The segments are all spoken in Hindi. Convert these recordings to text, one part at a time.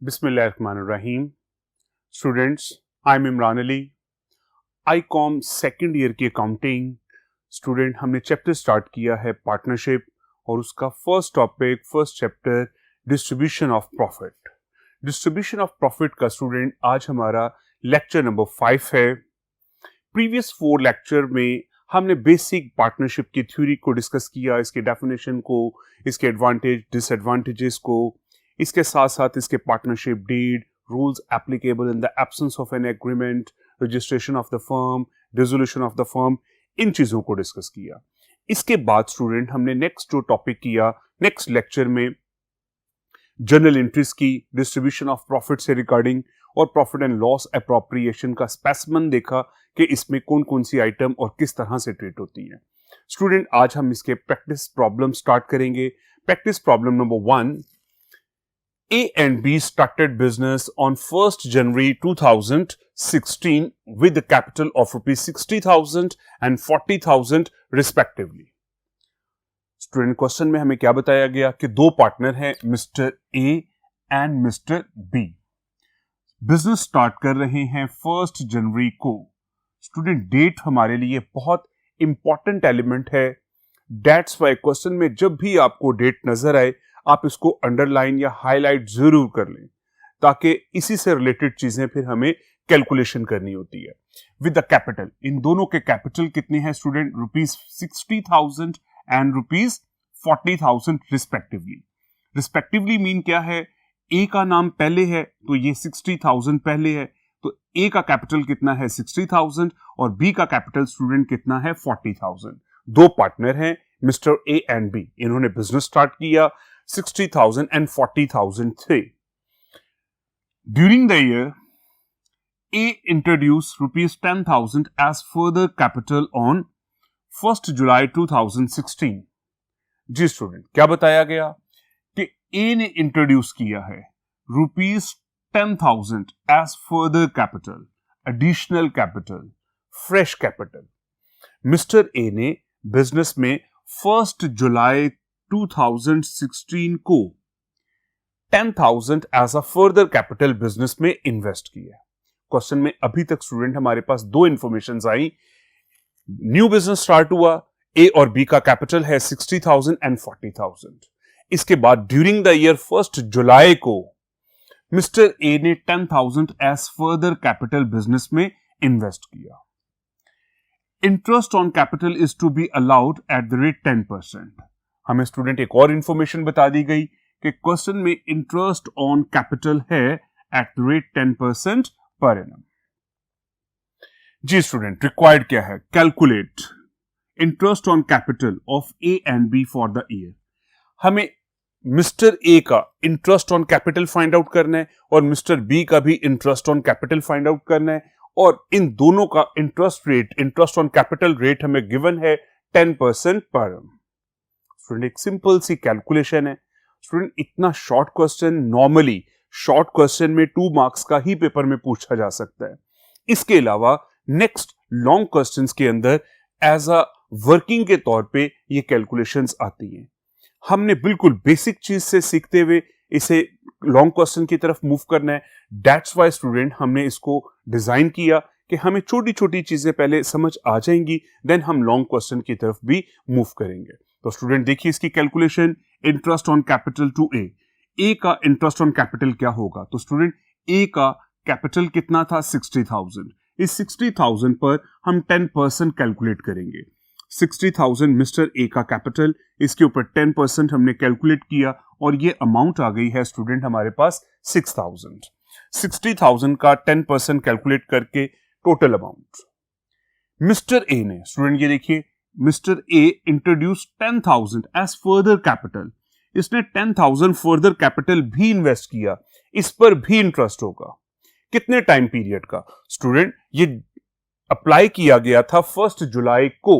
बिस्मिल्लाहिर्रहमानिर्रहीम। Students, I am Imran Ali, Icom second year की अकाउंटिंग स्टूडेंट। हमने चैप्टर स्टार्ट किया है पार्टनरशिप और उसका first chapter distribution of profit. Distribution of profit का स्टूडेंट आज हमारा लेक्चर नंबर 5 है। प्रीवियस 4 लेक्चर में हमने बेसिक पार्टनरशिप की थ्योरी को डिस्कस किया, इसके डेफिनेशन को, इसके एडवांटेज डिसएडवांटेजेस को, इसके साथ साथ इसके partnership deed, rules applicable in the absence of an agreement, registration of the firm, dissolution of the firm, इन चीजों को डिस्कस किया। इसके बाद स्टूडेंट हमने नेक्स्ट जो टॉपिक किया नेक्स्ट लेक्चर में जर्नल एंट्रीज की, डिस्ट्रीब्यूशन ऑफ प्रॉफिट से रिगार्डिंग और प्रॉफिट एंड लॉस एप्रोप्रिएशन का स्पेसिमेन देखा कि इसमें कौन कौन सी आइटम और किस तरह से ट्रीट होती है। स्टूडेंट आज हम इसके प्रैक्टिस प्रॉब्लम स्टार्ट करेंगे। Practice problem number 1, A and B started business on 1st January 2016 with a capital of rupees 60,000 and 40,000 respectively. Student question में हमें क्या बताया गया कि दो पार्टनर हैं, mister A and mister B. Business start कर रहे हैं 1st जनवरी को। स्टूडेंट डेट हमारे लिए बहुत इंपॉर्टेंट एलिमेंट है। दैट्स वाई क्वेश्चन में जब भी आपको डेट नजर आए आप इसको अंडरलाइन या हाईलाइट जरूर कर लें, ताकि इसी से रिलेटेड चीजें फिर हमें कैलकुलेशन करनी होती है। विद द कैपिटल, इन दोनों के कैपिटल कितने हैं student? Rupees 60,000 and rupees 40,000 respectively. Respectively mean क्या है? ए का नाम पहले है तो ये 60,000 पहले है, तो ए का कैपिटल कितना है? 60,000 और बी का कैपिटल स्टूडेंट कितना है? 40,000। दो पार्टनर हैं मिस्टर ए एंड बी, इन्होंने बिजनेस स्टार्ट किया, 60,000 and 40,000 थे। During the year, A introduced rupees 10,000 as further capital on 1st July 2016. जी स्टूडेंट, क्या बताया गया कि A ने इंट्रोड्यूस किया है rupees 10,000 as further capital, additional capital, fresh capital। Mister A ने बिजनेस में 1st जुलाई 2016 को 10,000 as a further capital business में इन्वेस्ट किया। क्वेश्चन में अभी तक स्टूडेंट हमारे पास दो इंफॉर्मेशन आई। न्यू बिजनेस स्टार्ट हुआ, ए और बी का कैपिटल है 60,000 एंड 40,000। इसके बाद ड्यूरिंग द ईयर 1st जुलाई को मिस्टर ए ने 10,000 एज फर्दर कैपिटल बिजनेस में इन्वेस्ट किया। Interest on capital is to be allowed at the rate 10%। हमें स्टूडेंट एक और इंफॉर्मेशन बता दी गई कि क्वेश्चन में इंटरेस्ट ऑन कैपिटल है at the rate 10% per annum. जी स्टूडेंट, रिक्वायर्ड क्या है? Calculate interest on capital of A and B for the year. हमें मिस्टर ए का interest on capital find out करना है और मिस्टर बी का भी interest on capital find out करना है, और इन दोनों का interest rate, interest on capital rate हमें गिवन है 10% पर एनम। स्टूडेंट एक सिंपल सी कैलकुलेशन है। स्टूडेंट इतना short question normally short question में 2 मार्क्स का ही पेपर में पूछा जा सकता है। इसके अलावा नेक्स्ट लॉन्ग क्वेश्चंस के अंदर एज अ वर्किंग के तौर पे ये कैलकुलेशंस आती हैं। हमने बिल्कुल बेसिक चीज से सीखते हुए इसे लॉन्ग क्वेश्चन की तरफ मूव करना है। दैट्स वाई स्टूडेंट हमने इसको डिजाइन किया कि हमें छोटी छोटी चीजें पहले समझ आ जाएंगी, देन हम लॉन्ग क्वेश्चन की तरफ भी मूव करेंगे। तो स्टूडेंट देखिए इसकी calculation, interest on capital to A. A का इंटरेस्ट ऑन कैपिटल क्या होगा? तो स्टूडेंट ए का कैपिटल कितना था? 60,000। इस 60,000 पर हम 10% कैलकुलेट करेंगे। 60,000 मिस्टर ए का कैपिटल, इसके ऊपर 10% हमने कैलकुलेट किया और ये अमाउंट आ गई है स्टूडेंट हमारे पास 6,000। 60,000 का 10% कैलकुलेट करके टोटल अमाउंट मिस्टर ए ने, स्टूडेंट ये देखिए, mister A introduce 10,000 as further capital. इसने 10,000 फर्दर कैपिटल भी इन्वेस्ट किया, इस पर भी इंटरेस्ट होगा। कितने टाइम पीरियड का? स्टूडेंट ये अप्लाई किया गया था 1st जुलाई को,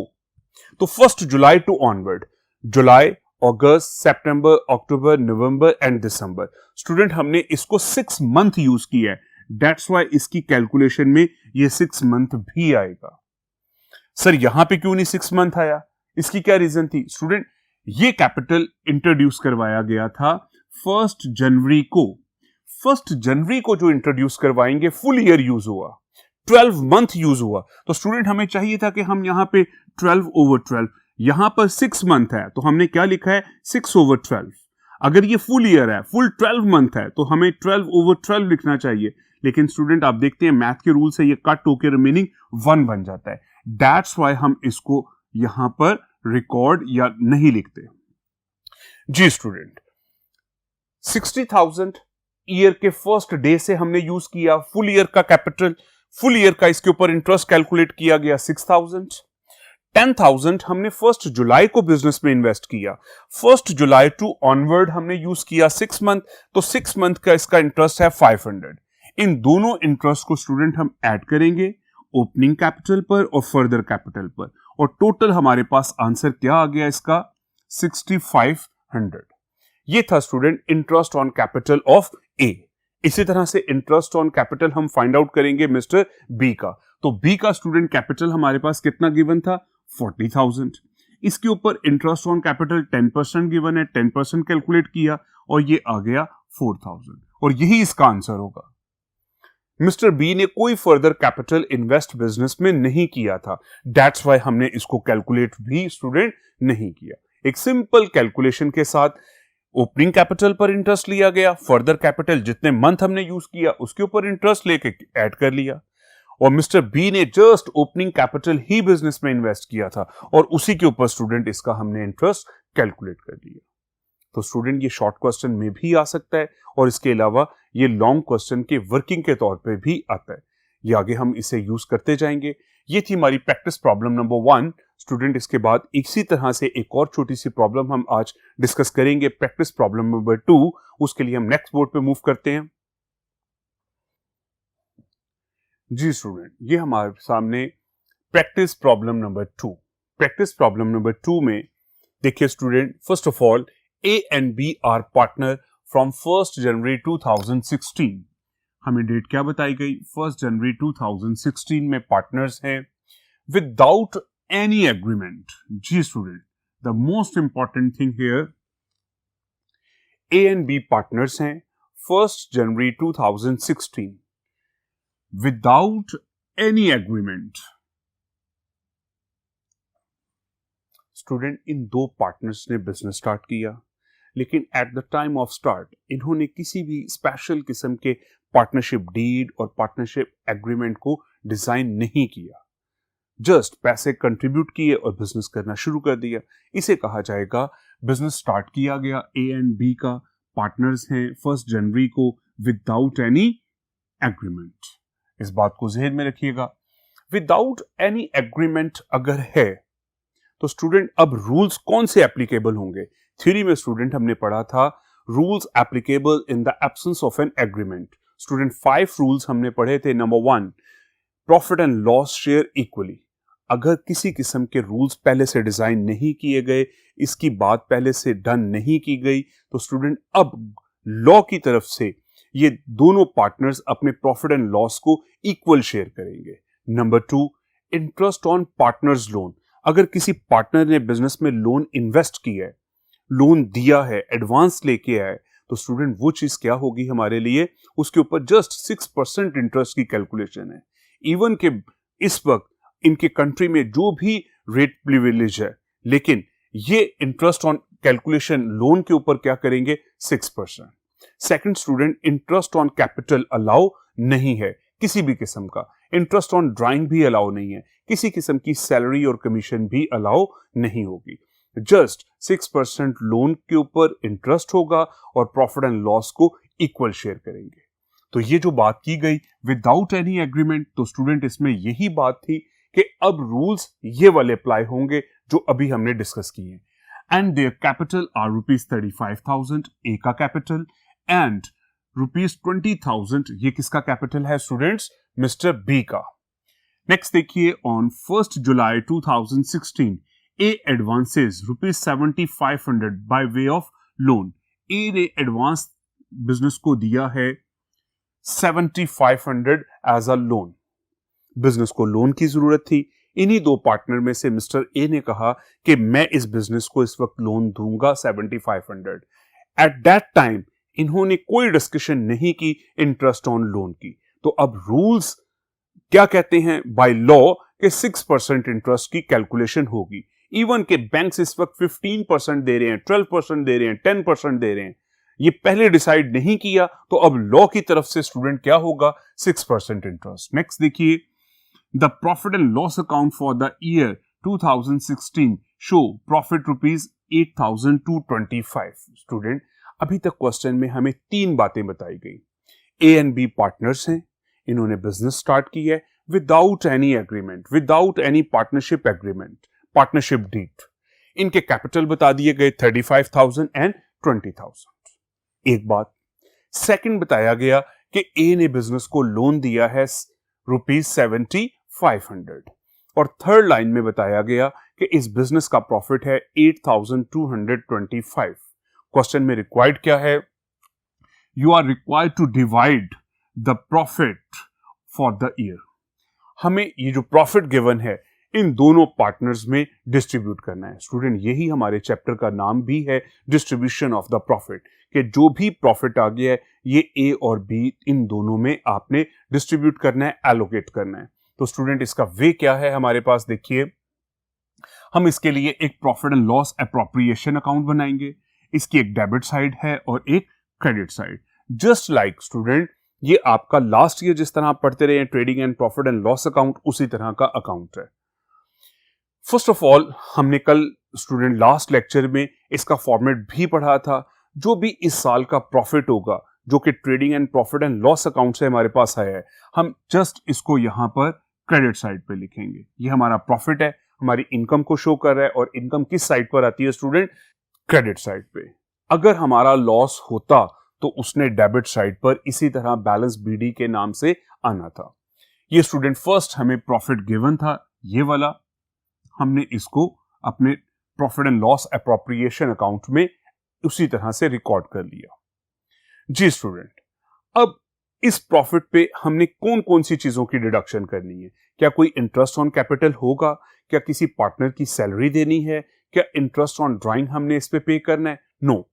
तो 1st जुलाई टू ऑनवर्ड, जुलाई, अगस्त, सितंबर, अक्टूबर, नवंबर एंड दिसंबर। स्टूडेंट हमने इसको 6 मंथ यूज किया है, दैट्स वाई इसकी कैलकुलेशन में ये 6 मंथ भी आएगा। सर यहां पे क्यों नहीं 6 मंथ आया? इसकी क्या रीजन थी? स्टूडेंट ये कैपिटल इंट्रोड्यूस करवाया गया था 1st जनवरी को। 1 जनवरी को जो इंट्रोड्यूस करवाएंगे फुल ईयर यूज हुआ, 12 मंथ यूज हुआ, तो स्टूडेंट हमें चाहिए था कि हम यहां पे 12/12, यहां पर 6 मंथ है तो हमने क्या लिखा है 6/12। अगर ये फुल ईयर है, फुल 12 मंथ है, तो हमें 12/12 लिखना चाहिए। लेकिन स्टूडेंट आप देखते हैं मैथ के रूल से ये कट होकर रिमेनिंग 1 बन जाता है। दैट्स वाई हम इसको यहां पर रिकॉर्ड या नहीं लिखते। जी स्टूडेंट, 60,000 ईयर के फर्स्ट डे से हमने यूज किया फुल ईयर का कैपिटल, फुल ईयर का इसके ऊपर इंटरेस्ट कैलकुलेट किया गया 6,000। 10,000 हमने 1 जुलाई को बिजनेस में इन्वेस्ट किया, 1 जुलाई टू ऑनवर्ड हमने यूज किया 6 मंथ, तो 6 मंथ का इसका इंटरेस्ट है 500। इन दोनों इंटरेस्ट को स्टूडेंट हम ऐड करेंगे ओपनिंग कैपिटल पर और फर्दर कैपिटल पर, और टोटल हमारे पास आंसर क्या आ गया इसका 6,500। ये था student interest on capital of A. इसी तरह से इंटरेस्ट ऑन कैपिटल हम फाइंड आउट करेंगे मिस्टर बी का। तो बी का स्टूडेंट कैपिटल हमारे पास कितना गिवन था 40,000। इसके ऊपर इंटरेस्ट ऑन कैपिटल 10% गिवन है, 10% कैलकुलेट किया और ये आ गया 4,000, और यही इसका आंसर होगा। मिस्टर बी ने कोई फर्दर कैपिटल इन्वेस्ट बिजनेस में नहीं किया था, दैट्स वाई हमने इसको कैलकुलेट भी स्टूडेंट नहीं किया। एक सिंपल कैलकुलेशन के साथ ओपनिंग कैपिटल पर इंटरेस्ट लिया गया, फर्दर कैपिटल जितने मंथ हमने यूज किया उसके ऊपर इंटरेस्ट लेके ऐड कर लिया, और मिस्टर बी ने जस्ट ओपनिंग कैपिटल ही बिजनेस में इन्वेस्ट किया था और उसी के ऊपर स्टूडेंट इसका हमने इंटरेस्ट कैलकुलेट कर लिया। तो स्टूडेंट ये शॉर्ट क्वेश्चन में भी आ सकता है और इसके अलावा ये लॉन्ग क्वेश्चन के वर्किंग के तौर पे भी आता है। ये आगे हम इसे यूज करते जाएंगे। ये थी हमारी प्रैक्टिस प्रॉब्लम नंबर 1। स्टूडेंट इसके बाद इसी तरह से एक और छोटी सी प्रॉब्लम हम आज डिस्कस करेंगे, प्रैक्टिस प्रॉब्लम नंबर 2। उसके लिए हम नेक्स्ट बोर्ड पे मूव करते हैं। जी स्टूडेंट, ये हमारे सामने practice problem number 2। Practice problem number 2 में देखिए student, first of all A and B are partner from 1 जनवरी 2016। हमें डेट क्या बताई गई 1 जनवरी 2016 में पार्टनर्स हैं विदाउट एनी एग्रीमेंट। जी student, the most important thing here, A and B partners हैं 1 जनवरी 2016 विदाउट एनी एग्रीमेंट। स्टूडेंट, इन दो पार्टनर्स ने बिजनेस स्टार्ट किया, लेकिन at the time of start इन्होंने किसी भी स्पेशल किस्म के पार्टनरशिप डीड और पार्टनरशिप एग्रीमेंट को डिजाइन नहीं किया, जस्ट पैसे कंट्रीब्यूट किए और बिजनेस करना शुरू कर दिया। इसे कहा जाएगा बिजनेस स्टार्ट किया गया, ए एंड बी का पार्टनर्स हैं 1 जनवरी को विदाउट एनी एग्रीमेंट। इस बात को जहन में रखिएगा, विदाउट एनी एग्रीमेंट अगर है तो स्टूडेंट अब रूल्स कौन से एप्लीकेबल होंगे। थ्योरी में स्टूडेंट हमने पढ़ा था rules applicable in the absence of an agreement. Student 5 rules हमने पढ़े थे। Number 1, profit and loss share equally. अगर किसी किस्म के रूल्स पहले से डिजाइन नहीं किए गए, इसकी बात पहले से डन नहीं की गई, तो स्टूडेंट अब लॉ की तरफ से ये दोनों पार्टनर्स अपने प्रॉफिट एंड लॉस को इक्वल शेयर करेंगे। Number 2, interest on partners loan. अगर किसी पार्टनर ने बिजनेस में लोन इन्वेस्ट किया है, लोन दिया है, एडवांस लेके आए, तो स्टूडेंट वो चीज क्या होगी हमारे लिए, उसके ऊपर जस्ट 6% इंटरेस्ट की कैलकुलेशन है। इवन के इस वक्त इनके कंट्री में जो भी रेट प्रिविलेज है, लेकिन ये इंटरेस्ट ऑन कैलकुलेशन लोन के ऊपर क्या करेंगे 6%। Second student, interest on capital allow नहीं है किसी भी किस्म का, इंटरेस्ट ऑन ड्राइंग भी अलाउ नहीं है, किसी किस्म की सैलरी और कमीशन भी अलाउ नहीं होगी, जस्ट 6% लोन के ऊपर इंटरेस्ट होगा और प्रॉफिट एंड लॉस को इक्वल शेयर करेंगे। तो ये जो बात की गई विदाउट एनी एग्रीमेंट, तो स्टूडेंट इसमें यही बात थी कि अब रूल्स ये वाले अप्लाई होंगे जो अभी हमने डिस्कस किए हैं। And their capital are ₹35,000 A का कैपिटल, एंड ₹20,000 ये किसका कैपिटल है स्टूडेंट्स, मिस्टर बी का। नेक्स्ट देखिए, on 1 July 2016 A advances ₹7,500 by way of loan. A ने एडवांस बिजनेस को दिया है 7,500 एज अ लोन। बिजनेस को लोन की जरूरत थी। इन्हीं दो पार्टनर में से मिस्टर ए ने कहा कि मैं इस बिजनेस को इस वक्त लोन दूंगा 7,500। एट दैट टाइम इन्होंने कोई डिस्कशन नहीं की इंटरेस्ट ऑन लोन की। तो अब रूल्स क्या कहते हैं बाय लॉ कि 6% इंटरेस्ट की कैलकुलेशन होगी। इवन के बैंक्स इस वक्त 15% दे रहे हैं, 12% दे रहे हैं, 10% दे रहे हैं। ये पहले डिसाइड नहीं किया, तो अब लॉ की तरफ से स्टूडेंट क्या होगा, 6% इंटरेस्ट। नेक्स्ट देखिए, the profit and loss account for the year 2016 show profit rupees 8,225। Student अभी तक क्वेश्चन में हमें 3 बातें बताई गई। ए एंड बी पार्टनर्स हैं, इन्होंने बिजनेस स्टार्ट की है without any agreement, without any partnership agreement, partnership deed. इनके कैपिटल बता दिए गए 35,000 एंड 20,000। एक बात। सेकंड बताया गया कि ए ने बिजनेस को लोन दिया है ₹7,500 और थर्ड लाइन में बताया गया कि इस बिजनेस का प्रॉफिट है 8,225। क्वेश्चन में रिक्वायर्ड क्या है, you are required to divide the profit for the year. हमें ये जो प्रॉफिट गिवन है इन दोनों पार्टनर्स में डिस्ट्रीब्यूट करना है। स्टूडेंट यही हमारे चैप्टर का नाम भी है, डिस्ट्रीब्यूशन ऑफ द प्रॉफिट, कि जो भी प्रॉफिट आ गया है ये ए और बी इन दोनों में आपने डिस्ट्रीब्यूट करना है, एलोकेट करना है। तो स्टूडेंट इसका वे क्या है हमारे पास, देखिए हम इसके लिए एक profit and loss appropriation account बनाएंगे। इसकी एक डेबिट साइड है और एक credit side. Just like student ये आपका लास्ट ईयर जिस तरह आप पढ़ते रहे हैं trading and profit and loss account, उसी तरह का अकाउंट है। फर्स्ट ऑफ ऑल हमने कल स्टूडेंट लास्ट लेक्चर में इसका फॉर्मेट भी पढ़ा था। जो भी इस साल का प्रॉफिट होगा जो कि trading and profit and loss account से हमारे पास आया है, हम जस्ट इसको यहां पर क्रेडिट साइड पे लिखेंगे। ये हमारा प्रॉफिट है, हमारी इनकम को शो कर रहा है और इनकम किस साइड पर आती है स्टूडेंट, क्रेडिट साइड पे। अगर हमारा लॉस होता तो उसने डेबिट साइड पर इसी तरह बैलेंस बीडी के नाम से आना था। ये स्टूडेंट फर्स्ट हमें प्रॉफिट गिवन था ये वाला, हमने इसको अपने profit and loss appropriation account में उसी तरह से रिकॉर्ड कर लिया। जी स्टूडेंट, अब इस प्रॉफिट पे हमने कौन कौन सी चीजों की डिडक्शन करनी है? क्या कोई इंटरेस्ट ऑन कैपिटल होगा? क्या किसी पार्टनर की सैलरी देनी है? क्या इंटरेस्ट ऑन ड्राइंग हमने इस पे करना है? नो,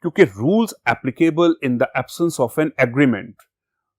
क्योंकि rules applicable in the absence of an agreement.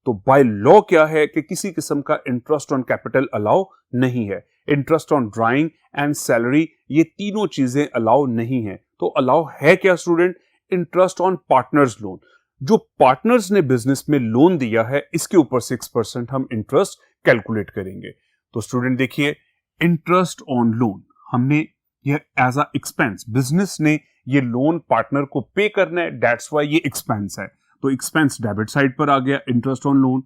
तो बाय लॉ क्या है कि किसी किस्म का इंटरेस्ट ऑन कैपिटल अलाउ नहीं है। Interest on drawing and salary ये तीनों चीजें अलाउ नहीं है। तो अलाउ है क्या student? Interest on partners loan. जो पार्टनर्स ने बिजनेस में लोन दिया है इसके ऊपर 6% हम इंटरेस्ट कैलकुलेट करेंगे। तो स्टूडेंट देखिए, इंटरेस्ट ऑन लोन हमने ये एज अ एक्सपेंस, बिजनेस ने ये लोन पार्टनर को पे करना है, दैट्स व्हाई ये एक्सपेंस है। तो एक्सपेंस डेबिट साइड पर आ गया, इंटरेस्ट ऑन लोन।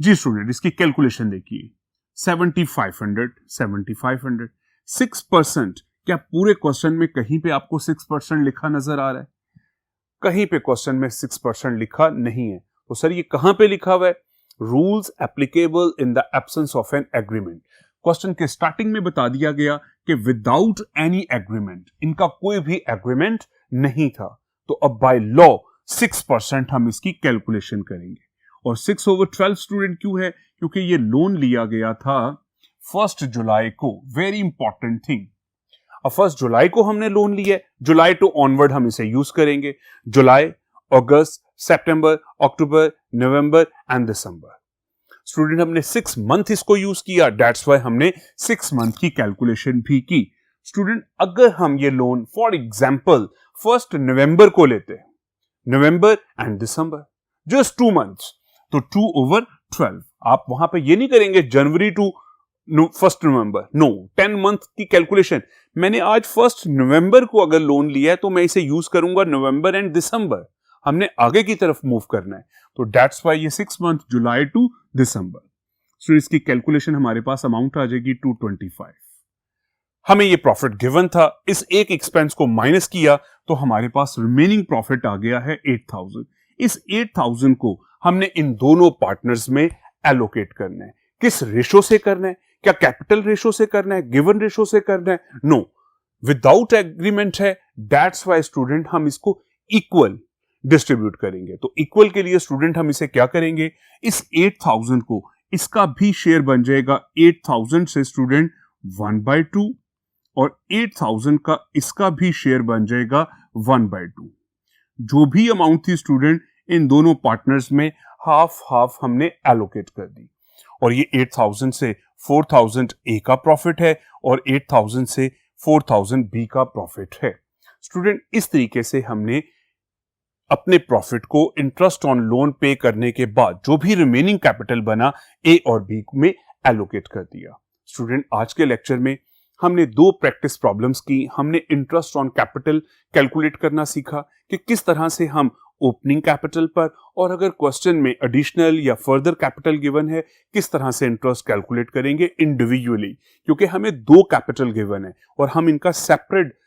जी स्टूडेंट, इसकी कैलकुलेशन देखिए, 7,500 6%। क्या पूरे क्वेश्चन में कहीं पे आपको 6% लिखा नजर आ रहा है? कहीं पे क्वेश्चन में 6% लिखा नहीं है। तो सर ये कहां पे लिखा हुआ है? Rules applicable in the absence of an agreement. Question के स्टार्टिंग में बता दिया गया कि विदाउट एनी एग्रीमेंट, इनका कोई भी एग्रीमेंट नहीं था। तो अब बाय लॉ 6% हम इसकी कैलकुलेशन करेंगे। और 6/12 स्टूडेंट क्यों है? क्योंकि ये लोन लिया गया था 1 जुलाई को। वेरी इंपॉर्टेंट थिंग, 1 जुलाई को हमने लोन लिया है, जुलाई टू ऑनवर्ड हम इसे यूज करेंगे। जुलाई, अगस्त, सितंबर, अक्टूबर, नवंबर एंड दिसंबर। स्टूडेंट हमने 6 मंथ इसको यूज किया, दैट्स व्हाई हमने 6 मंथ की कैलकुलेशन भी की। स्टूडेंट अगर हम ये लोन फॉर एग्जांपल 1 नवंबर को लेते हैं, नवंबर एंड दिसंबर, जस्ट 2 मंथ्स, तो 2/12। आप वहां पे ये नहीं करेंगे जनवरी टू 1 नवंबर, नो, 10 मंथ की कैलकुलेशन। मैंने आज 1 नवंबर को अगर लोन लिया है तो मैं इसे यूज करूंगा नवंबर एंड दिसंबर। हमने आगे की तरफ मूव करना है, तो दैट्स व्हाई ये 6 मंथ, जुलाई टू दिसंबर। सो इसकी कैलकुलेशन हमारे पास अमाउंट आ जाएगी 225। हमें ये प्रॉफिट गिवन था, इस एक एक्सपेंस को माइनस किया तो हमारे पास रिमेनिंग प्रॉफिट आ गया है 8,000। इस 8,000 को हमने इन दोनों पार्टनर्स में एलोकेट करना है। किस रेशो से करना है? क्या कैपिटल रेशो से करना है, गिवन रेशो से करना है? नो, विदाउट एग्रीमेंट है, दैट्स व्हाई स्टूडेंट हम इसको इक्वल डिस्ट्रीब्यूट करेंगे। तो इक्वल के लिए स्टूडेंट हम इसे क्या करेंगे, इस 8,000 को इसका भी शेयर बन जाएगा 8,000 से स्टूडेंट 1/2 और 8,000 का इसका भी शेयर बन जाएगा 1/2। जो भी अमाउंट थी स्टूडेंट, इन दोनों पार्टनर्स में हाफ हाफ हमने एलोकेट कर दी, और ये 8000 से 4000 ए का प्रॉफिट है और 8000 से 4000 बी का प्रॉफिट है। स्टूडेंट, इस तरीके से हमने अपने प्रॉफिट को इंटरेस्ट ऑन लोन पे करने के बाद जो भी रिमेनिंग कैपिटल बना ए और बी में एलोकेट कर दिया। स्टूडेंट, आज के लेक्चर में हमने दो प्रैक्टिस प्रॉब्लम्स की। हमने इंटरेस्ट ऑन कैपिटल कैलकुलेट करना सीखा कि किस तरह से हम ओपनिंग कैपिटल पर, और अगर क्वेश्चन में एडिशनल या फर्दर कैपिटल गिवन है, किस तरह से इंटरेस्ट कैलकुलेट करेंगे इंडिविजुअली, क्योंकि हमें दो कैपिटल गिवन है और हम इनका सेपरेट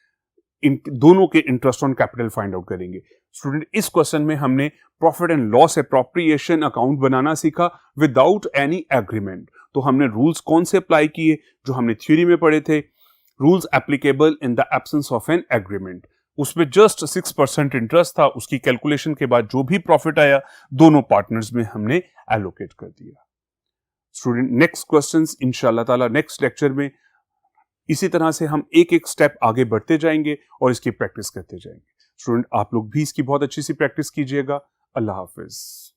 इन दोनों के interest on capital find out करेंगे। स्टूडेंट, इस क्वेश्चन में हमने profit and loss appropriation account बनाना सीखा विदाउट एनी एग्रीमेंट। तो हमने रूल्स कौन से अप्लाई किए जो हमने थ्योरी में पढ़े थे, rules applicable in the absence of an agreement. उसमें जस्ट 6% इंटरेस्ट था, उसकी कैलकुलेशन के बाद जो भी प्रॉफिट आया दोनों पार्टनर्स में हमने एलोकेट कर दिया। स्टूडेंट, नेक्स्ट क्वेश्चंस इंशाल्लाह ताला नेक्स्ट लेक्चर में इसी तरह से हम एक एक स्टेप आगे बढ़ते जाएंगे और इसकी प्रैक्टिस करते जाएंगे। स्टूडेंट, आप लोग भी इसकी बहुत अच्छी सी प्रैक्टिस कीजिएगा। अल्लाह हाफिज।